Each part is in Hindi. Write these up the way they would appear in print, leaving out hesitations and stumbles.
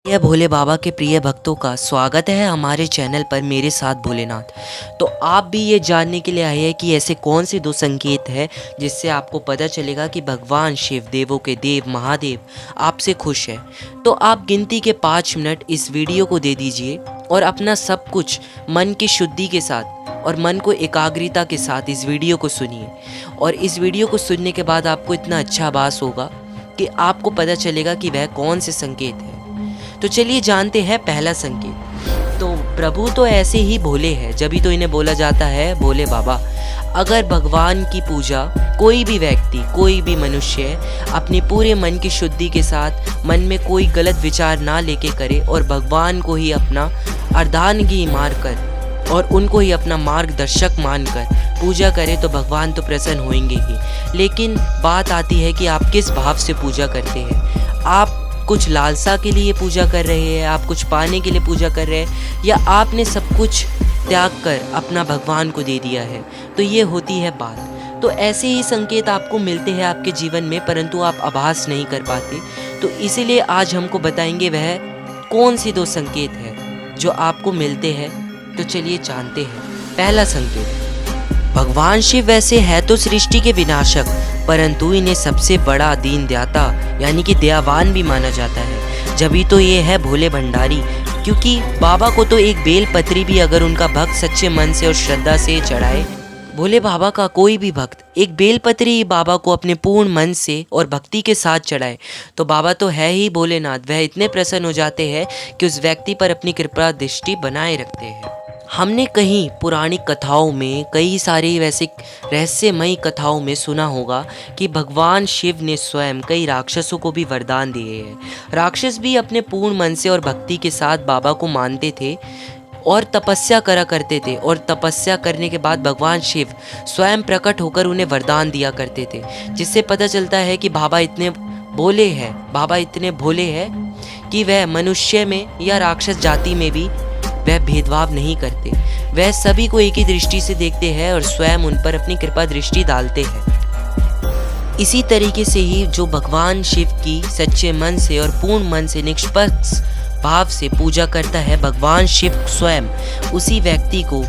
यह भोले बाबा के प्रिय भक्तों का स्वागत है हमारे चैनल पर मेरे साथ भोलेनाथ। तो आप भी ये जानने के लिए आए हैं कि ऐसे कौन से दो संकेत हैं जिससे आपको पता चलेगा कि भगवान शिव देवों के देव महादेव आपसे खुश है। तो आप गिनती के 5 मिनट इस वीडियो को दे दीजिए और अपना सब कुछ मन की शुद्धि के साथ और मन को एकाग्रता के साथ इस वीडियो को सुनिए। और इस वीडियो को सुनने के बाद आपको इतना अच्छा आभास होगा कि आपको पता चलेगा कि वह कौन से संकेत है। तो चलिए जानते हैं पहला संकेत। तो प्रभु तो ऐसे ही भोले हैं, जभी तो इन्हें बोला जाता है भोले बाबा। अगर भगवान की पूजा कोई भी व्यक्ति कोई भी मनुष्य अपने पूरे मन की शुद्धि के साथ मन में कोई गलत विचार ना लेके करे और भगवान को ही अपना अर्धांगी मानकर और उनको ही अपना मार्गदर्शक मानकर पूजा करे तो भगवान तो प्रसन्न होंगे ही। लेकिन बात आती है कि आप किस भाव से पूजा करते हैं। आप कुछ लालसा के लिए पूजा कर रहे हैं, आप कुछ पाने के लिए पूजा कर रहे हैं, या आपने सब कुछ त्याग कर अपना भगवान को दे दिया है। तो ये होती है बात। तो ऐसे ही संकेत आपको मिलते हैं आपके जीवन में, परंतु आप आभास नहीं कर पाते। तो इसीलिए आज हमको बताएंगे वह कौन सी दो संकेत है जो आपको मिलते हैं। तो चलिए जानते हैं। पहला संकेत, भगवान शिव वैसे है तो सृष्टि के विनाशक, परंतु इन्हें सबसे बड़ा दीन दाता यानी कि दयावान भी माना जाता है। जभी तो ये है भोले भंडारी, क्योंकि बाबा को तो एक बेल पत्री भी अगर उनका भक्त सच्चे मन से और श्रद्धा से चढ़ाए, भोले बाबा का कोई भी भक्त एक बेल पत्री बाबा को अपने पूर्ण मन से और भक्ति के साथ चढ़ाए तो बाबा तो है ही भोलेनाथ। वह इतने प्रसन्न हो जाते हैं कि उस व्यक्ति पर अपनी कृपा दृष्टि बनाए रखते हैं। हमने कहीं पुरानी कथाओं में कई सारी वैसे रहस्यमयी कथाओं में सुना होगा कि भगवान शिव ने स्वयं कई राक्षसों को भी वरदान दिए हैं। राक्षस भी अपने पूर्ण मन से और भक्ति के साथ बाबा को मानते थे और तपस्या करा करते थे, और तपस्या करने के बाद भगवान शिव स्वयं प्रकट होकर उन्हें वरदान दिया करते थे, जिससे पता चलता है कि बाबा इतने भोले हैं कि वह मनुष्य में या राक्षस जाति में भी वह भेदभाव नहीं करते। वह सभी को एक ही दृष्टि से देखते हैं और स्वयं उन पर अपनी कृपा दृष्टि डालते हैं। इसी तरीके से ही जो भगवान शिव की सच्चे मन से और पूर्ण मन से निष्पक्ष भाव से पूजा करता है, भगवान शिव स्वयं उसी व्यक्ति को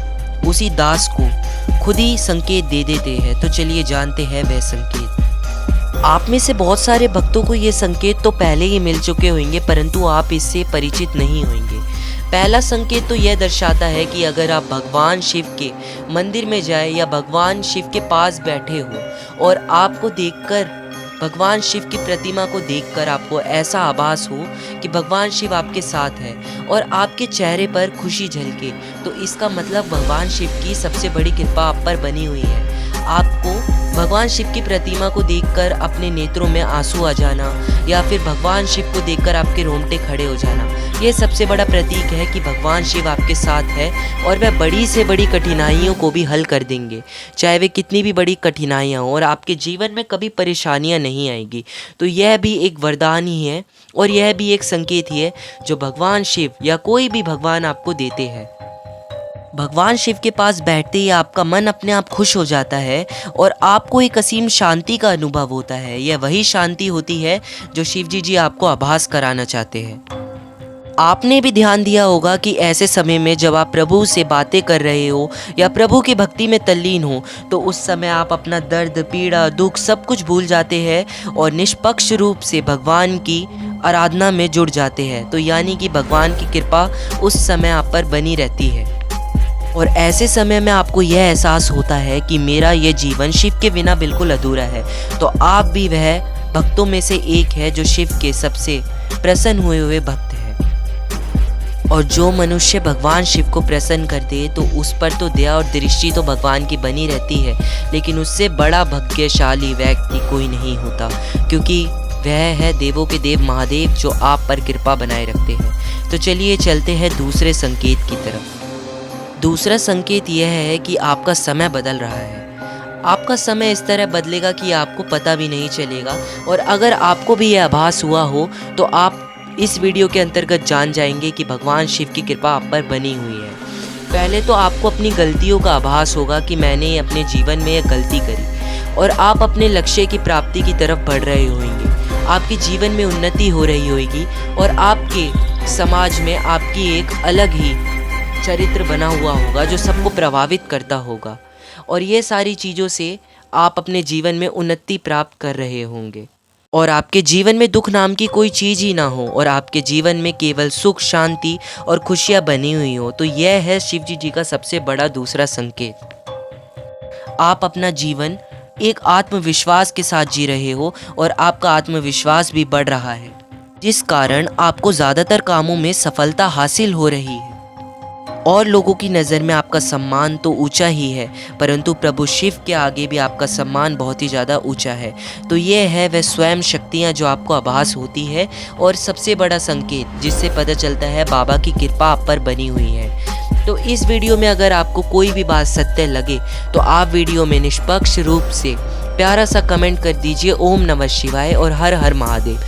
उसी दास को खुद ही संकेत दे देते हैं। तो चलिए जानते हैं वह संकेत। आप में से बहुत सारे भक्तों को ये संकेत तो पहले ही मिल चुके होंगे, परंतु आप इससे परिचित नहीं होंगे। पहला संकेत तो यह दर्शाता है कि अगर आप भगवान शिव के मंदिर में जाए या भगवान शिव के पास बैठे हो और आपको देखकर भगवान शिव की प्रतिमा को देखकर आपको ऐसा आभास हो कि भगवान शिव आपके साथ है और आपके चेहरे पर खुशी झलके, तो इसका मतलब भगवान शिव की सबसे बड़ी कृपा आप पर बनी हुई है। आपको भगवान शिव की प्रतिमा को देखकर अपने नेत्रों में आंसू आ जाना या फिर भगवान शिव को देखकर आपके रोंगटे खड़े हो जाना, यह सबसे बड़ा प्रतीक है कि भगवान शिव आपके साथ है और वह बड़ी से बड़ी कठिनाइयों को भी हल कर देंगे, चाहे वे कितनी भी बड़ी कठिनाइयाँ हों, और आपके जीवन में कभी परेशानियाँ नहीं आएगी। तो यह भी एक वरदान ही है और यह भी एक संकेत ही है जो भगवान शिव या कोई भी भगवान आपको देते हैं। भगवान शिव के पास बैठते ही आपका मन अपने आप खुश हो जाता है और आपको एक असीम शांति का अनुभव होता है। यह वही शांति होती है जो शिव जी आपको आभास कराना चाहते हैं। आपने भी ध्यान दिया होगा कि ऐसे समय में जब आप प्रभु से बातें कर रहे हो या प्रभु की भक्ति में तल्लीन हो, तो उस समय आप अपना दर्द पीड़ा दुख सब कुछ भूल जाते हैं और निष्पक्ष रूप से भगवान की आराधना में जुड़ जाते हैं। तो यानी कि भगवान की कृपा उस समय आप पर बनी रहती है और ऐसे समय में आपको यह एहसास होता है कि मेरा यह जीवन शिव के बिना बिल्कुल अधूरा है। तो आप भी वह भक्तों में से एक है जो शिव के सबसे प्रसन्न हुए भक्त हैं। और जो मनुष्य भगवान शिव को प्रसन्न कर दे तो उस पर तो दया और दृष्टि तो भगवान की बनी रहती है, लेकिन उससे बड़ा भाग्यशाली व्यक्ति कोई नहीं होता, क्योंकि वह है देवों के देव महादेव जो आप पर कृपा बनाए रखते हैं। तो चलिए चलते हैं दूसरे संकेत की तरफ। दूसरा संकेत यह है कि आपका समय बदल रहा है। आपका समय इस तरह बदलेगा कि आपको पता भी नहीं चलेगा, और अगर आपको भी यह आभास हुआ हो तो आप इस वीडियो के अंतर्गत जान जाएंगे कि भगवान शिव की कृपा आप पर बनी हुई है। पहले तो आपको अपनी गलतियों का आभास होगा कि मैंने अपने जीवन में यह गलती करी, और आप अपने लक्ष्य की प्राप्ति की तरफ बढ़ रहे होंगे। आपके जीवन में उन्नति हो रही होगी और आपके समाज में आपकी एक अलग ही चरित्र बना हुआ होगा जो सबको प्रभावित करता होगा, और ये सारी चीज़ों से आप अपने जीवन में उन्नति प्राप्त कर रहे होंगे, और आपके जीवन में दुख नाम की कोई चीज़ ही ना हो और आपके जीवन में केवल सुख, शांति और खुशियाँ बनी हुई हो, तो यह है शिवजी जी का सबसे बड़ा दूसरा संकेत। आप अपना जीवन एक आत्मविश्वास के साथ जी रहे हो और आपका आत्मविश्वास भी बढ़ रहा है, जिस कारण आपको ज़्यादातर कामों में सफलता हासिल हो रही है और लोगों की नज़र में आपका सम्मान तो ऊंचा ही है, परंतु प्रभु शिव के आगे भी आपका सम्मान बहुत ही ज़्यादा ऊंचा है। तो ये है वह स्वयं शक्तियाँ जो आपको आभास होती है, और सबसे बड़ा संकेत जिससे पता चलता है बाबा की कृपा आप पर बनी हुई है। तो इस वीडियो में अगर आपको कोई भी बात सत्य लगे तो आप वीडियो में निष्पक्ष रूप से प्यारा सा कमेंट कर दीजिए ओम नमः शिवाय और हर हर महादेव।